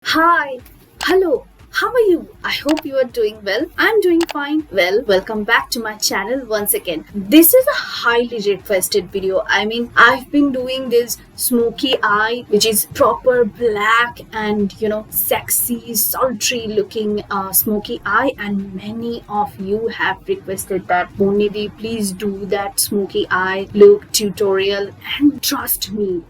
Hi, hello, how are you? I hope you are doing well. I'm doing fine. Well, welcome back to my channel once again. This is a highly requested video. I've been doing this smoky eye, which is proper black and sexy, sultry looking smoky eye, and many of you have requested that Bonidi, please do that smoky eye look tutorial. And trust me,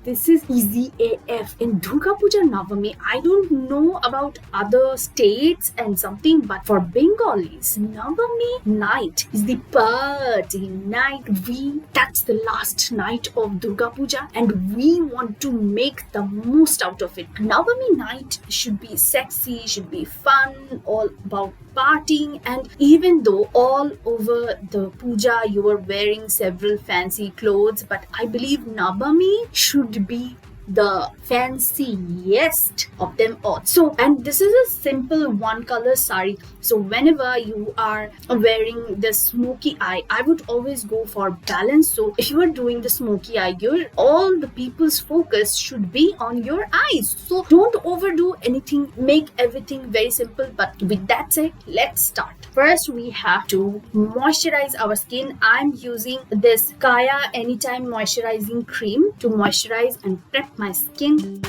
this is easy AF. In Durga Puja Navami, I don't know about other states and something, but for Bengalis, Navami night is the party night. That's the last night of Durga Puja, and we want to make the most out of it. Navami night should be sexy, should be fun, all about partying. And even though all over the puja you are wearing several fancy clothes, but I believe Navami should be the fanciest of them all. So, and this is a simple one color sari. So whenever you are wearing the smoky eye, I would always go for balance. So if you are doing the smoky eye, all the people's focus should be on your eyes. So don't overdo anything, make everything very simple. But with that said, let's start. First, we have to moisturize our skin. I'm using this Kaya Anytime Moisturizing Cream to moisturize and prep my skin.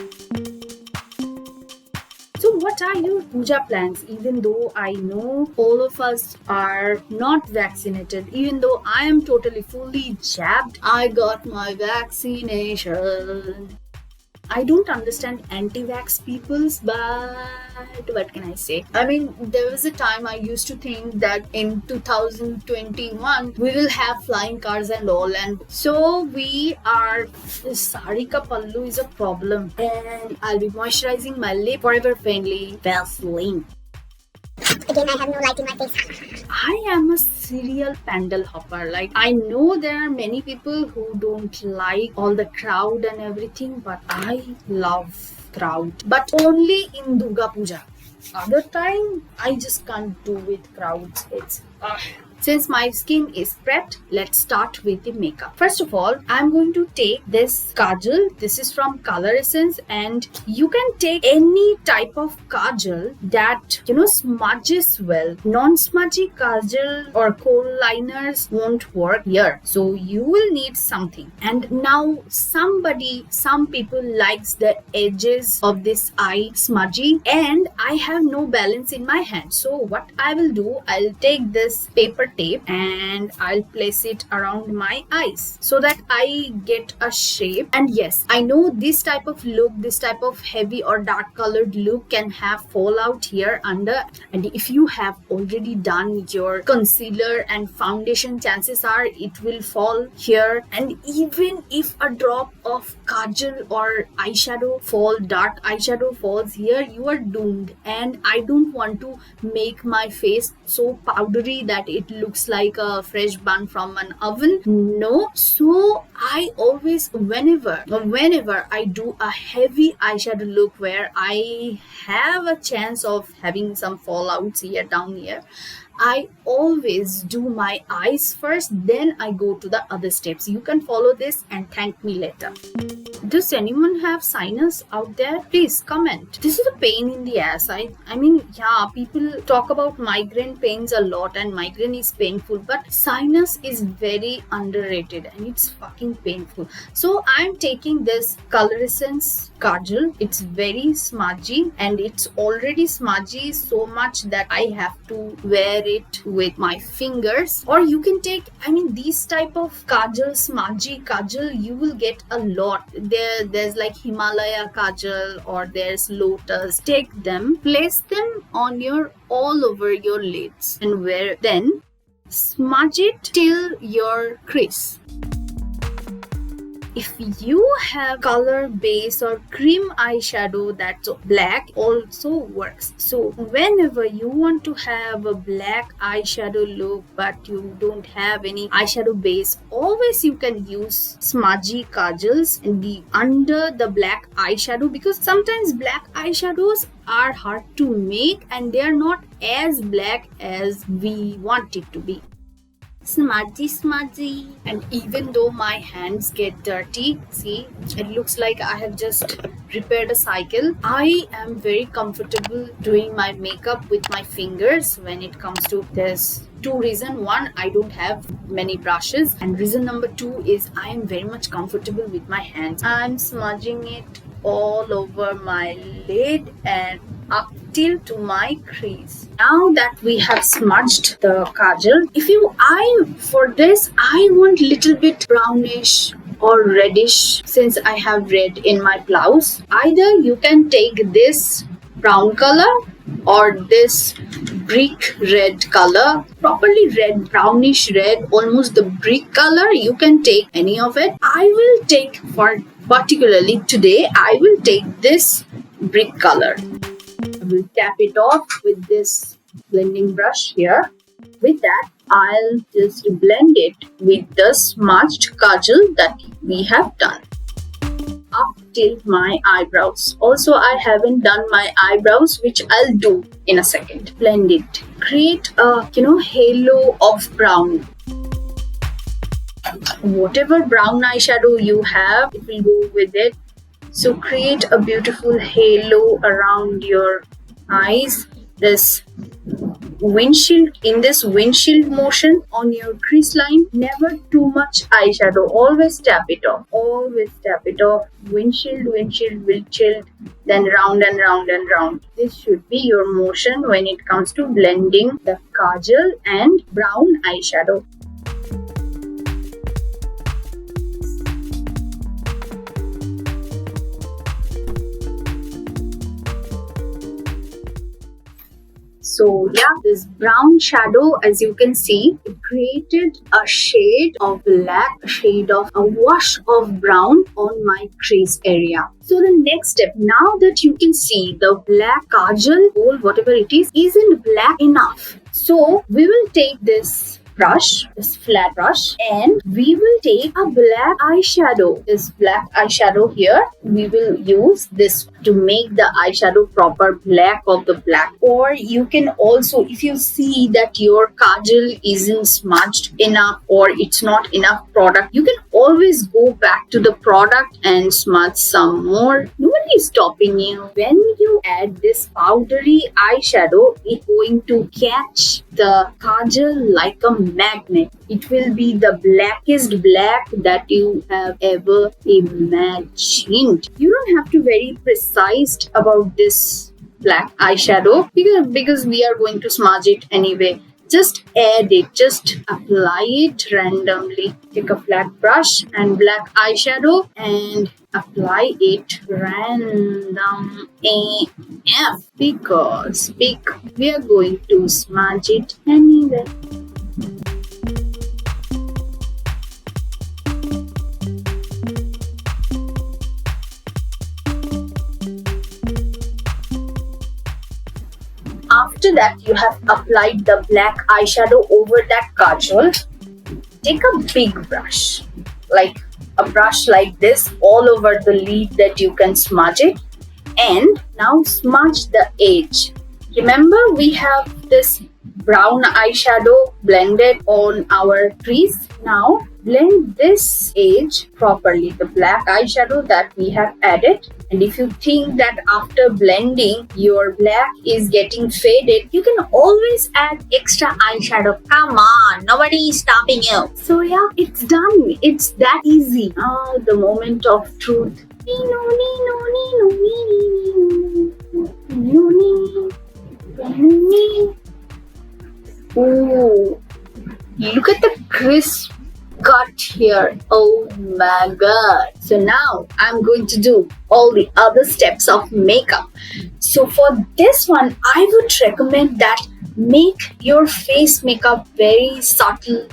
So what are your puja plans? Even though I know all of us are not vaccinated, even though I am totally fully jabbed, I got my vaccination. I don't understand anti-vax peoples, but what can I say? There was a time I used to think that in 2021 we will have flying cars and all, and so we are. Sari ka pallu is a problem, and I'll be moisturizing my lip forever friendly Vaseline. Again, I have no light in my face. I am a serial pandal hopper. Like, I know there are many people who don't like all the crowd and everything, but I love crowd. But only in Durga Puja. Other time, I just can't do with crowds. Since my skin is prepped, let's start with the makeup. First of all, I'm going to take this kajal. This is from Color Essence, and you can take any type of kajal that smudges well. Non-smudgy kajal or kohl liners won't work here, so you will need something. And now some people likes the edges of this eye smudgy, and I have no balance in my hand. So what I will do, I'll take this paper tape and I'll place it around my eyes so that I get a shape. And yes, I know this type of look, this type of heavy or dark colored look can have fallout here under, and if you have already done your concealer and foundation, chances are it will fall here. And even if a drop of kajal or dark eyeshadow falls here, you are doomed. And I don't want to make my face so powdery that it looks like a fresh bun from an oven. No. So I always, whenever I do a heavy eyeshadow look where I have a chance of having some fallouts here down here, I always do my eyes first, then I go to the other steps. You can follow this and thank me later. Does anyone have sinus out there? Please comment. This is a pain in the ass. People talk about migraine pains a lot, and migraine is painful, but sinus is very underrated and it's fucking painful. So I'm taking this Color Essence kajal. It's very smudgy, and it's already smudgy so much that I have to wear it with my fingers. Or you can take, these type of kajal, smudgy kajal, you will get a lot. There's like Himalaya kajal, or there's Lotus. Take them, place them on all over your lids, and then smudge it till your crease. If you have color base or cream eyeshadow that's black, also works. So whenever you want to have a black eyeshadow look but you don't have any eyeshadow base, always you can use smudgy kajals under the black eyeshadow, because sometimes black eyeshadows are hard to make and they are not as black as we want it to be. smudgy. And even though my hands get dirty, see, it looks like I have just repaired a cycle. I am very comfortable doing my makeup with my fingers when it comes to this. Two reasons. One, I don't have many brushes, and reason number two is I am very much comfortable with my hands. I'm smudging it all over my lid and up till to my crease. Now that we have smudged the kajal, for this I want little bit brownish or reddish, since I have red in my blouse. Either you can take this brown color or this brick red color, properly red, brownish red, almost the brick color. You can take any of it. I will take, for particularly today, I will take this brick color. I will tap it off with this blending brush here. With that, I'll just blend it with the smudged kajal that we have done up till my eyebrows. Also, I haven't done my eyebrows, which I'll do in a second. Blend it. Create a halo of brown. Whatever brown eyeshadow you have, it will go with it. So create a beautiful halo around your eyes. This windshield motion on your crease line. Never too much eyeshadow. Always tap it off. Windshield, then round and round and round. This should be your motion when it comes to blending the kajal and brown eyeshadow. So yeah, this brown shadow, as you can see, it created a shade of black, a wash of brown on my crease area. So the next step, now that you can see the black kajal or whatever it is, isn't black enough. So we will take this flat brush, and we will take a black eyeshadow. This black eyeshadow here, we will use this to make the eyeshadow proper black of the black. Or you can also, if you see that your kajal isn't smudged enough or it's not enough product, you can always go back to the product and smudge some more. Nobody is stopping you. When you add this powdery eyeshadow, it's going to catch the kajal like a magnet. It will be the blackest black that you have ever imagined. You don't have to very precise about this black eyeshadow because we are going to smudge it anyway. Just add it, just apply it randomly. Take a flat brush and black eyeshadow and apply it random AF because we are going to smudge it anyway. After that, you have applied the black eyeshadow over that kajal. Take a big brush, like a brush like this, all over the lid that you can smudge it. And now smudge the edge. Remember, we have this brown eyeshadow blended on our crease. Now blend this edge properly, the black eyeshadow that we have added. And if you think that after blending your black is getting faded, you can always add extra eyeshadow. Come on, nobody is stopping you. So yeah, it's done. It's that easy. Now the moment of truth. Ooh, look at the crisp cut here. Oh my god. So now I'm going to do all the other steps of makeup. So for this one, I would recommend that make your face makeup very subtle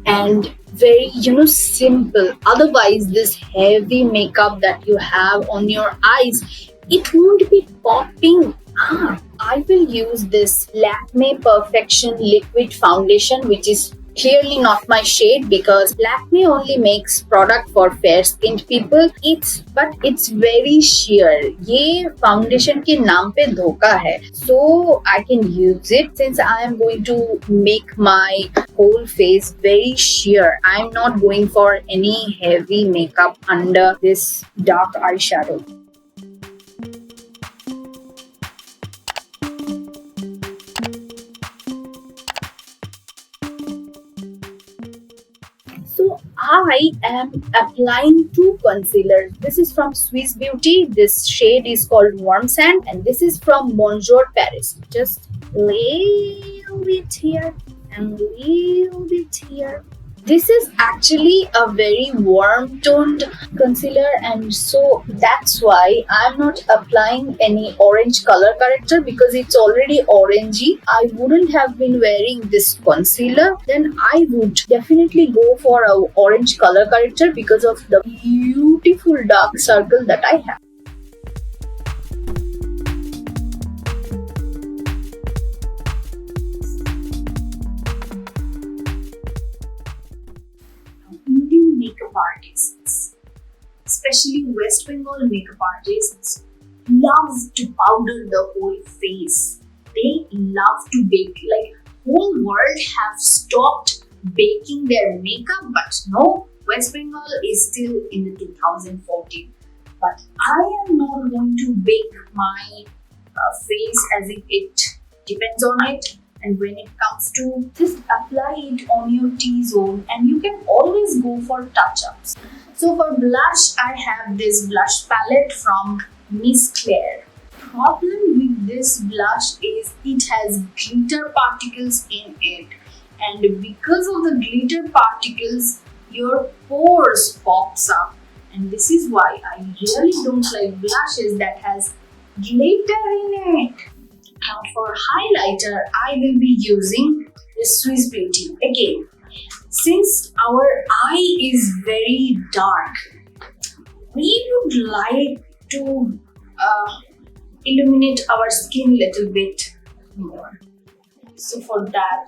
and very simple. Otherwise, this heavy makeup that you have on your eyes, it won't be popping up. I will use this Lakme Perfection Liquid Foundation, which is Clearly not my shade because Lakme only makes product for fair skinned people. It's very sheer. ये foundation के नाम पे धोखा है. So I can use it since I am going to make my whole face very sheer. I'm not going for any heavy makeup under this dark eyeshadow. So I am applying two concealers. This is from Swiss Beauty. This shade is called Warm Sand, and this is from Bonjour Paris. Just little bit here and little bit here. This is actually a very warm toned concealer, and so that's why I'm not applying any orange color corrector because it's already orangey. I wouldn't have been wearing this concealer, then I would definitely go for a orange color corrector because of the beautiful dark circle that I have. Indian makeup artists, especially West Bengal makeup artists, love to powder the whole face. They love to bake. Like whole world have stopped baking their makeup, but no, West Bengal is still in the 2014. But I am not going to bake my face as if it depends on it. And when it comes to just apply it on your T-zone, and you can always go for touch-ups. So for blush, I have this blush palette from Miss Claire. Problem with this blush is it has glitter particles in it, and because of the glitter particles, your pores pops up, and this is why I really don't like blushes that has glitter in it. Now for highlighter, I will be using this Swiss Beauty. Again, since our eye is very dark, we would like to illuminate our skin a little bit more. So for that,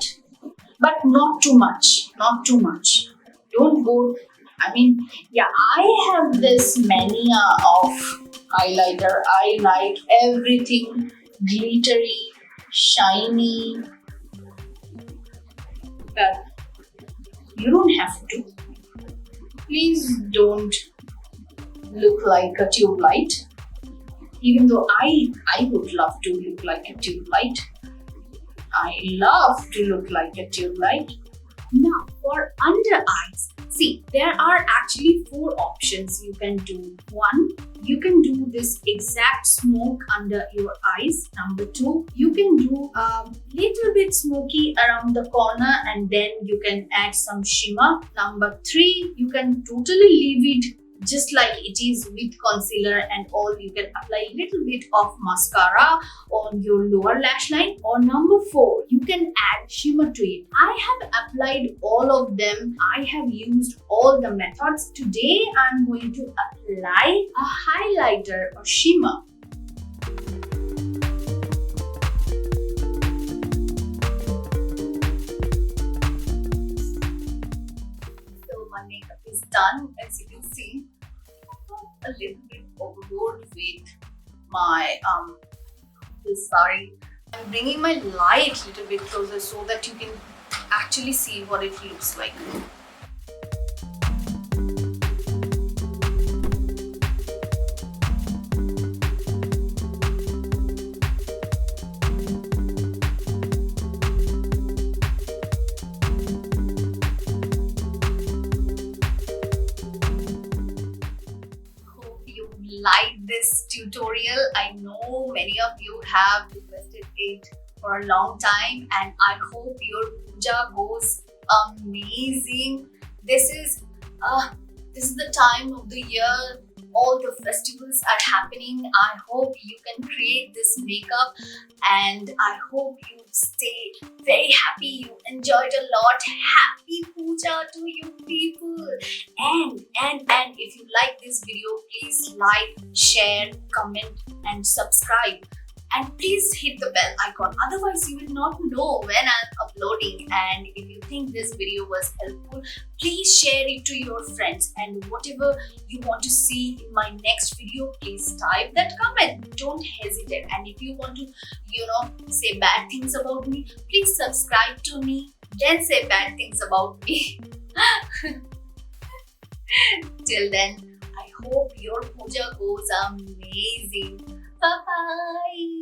but not too much, not too much. Don't go, I have this mania of highlighter. I like everything glittery, shiny, but you don't have to. Please don't look like a tube light. Even though I would love to look like a tube light. I love to look like a tube light. Now for under eyes, see, there are actually 4 options you can do. 1, you can do this exact smoke under your eyes. Number 2, you can do a little bit smoky around the corner and then you can add some shimmer. Number 3, you can totally leave it just like it is with concealer and all. You can apply a little bit of mascara on your lower lash line. Or number 4, you can add shimmer to it. I have applied all of them. I have used all the methods. Today I'm going to apply a highlighter or shimmer. So my makeup is done, as you can see. A little bit overload with my this sari. I'm bringing my light a little bit closer so that you can actually see what it looks like. Like this tutorial. I know many of you have requested it for a long time, and I hope your puja goes amazing. This is the time of the year. All the festivals are happening. I hope you can create this makeup, and I hope you stay very happy. You enjoyed a lot. Happy puja to you people. And if you like this video, please like, share, comment, and subscribe. and please hit the bell icon, otherwise you will not know when I'm uploading. And if you think this video was helpful, please share it to your friends, and whatever you want to see in my next video, please type that comment. Don't hesitate. And if you want to say bad things about me, please subscribe to me, then say bad things about me. Till then, I hope your puja goes amazing. Bye bye.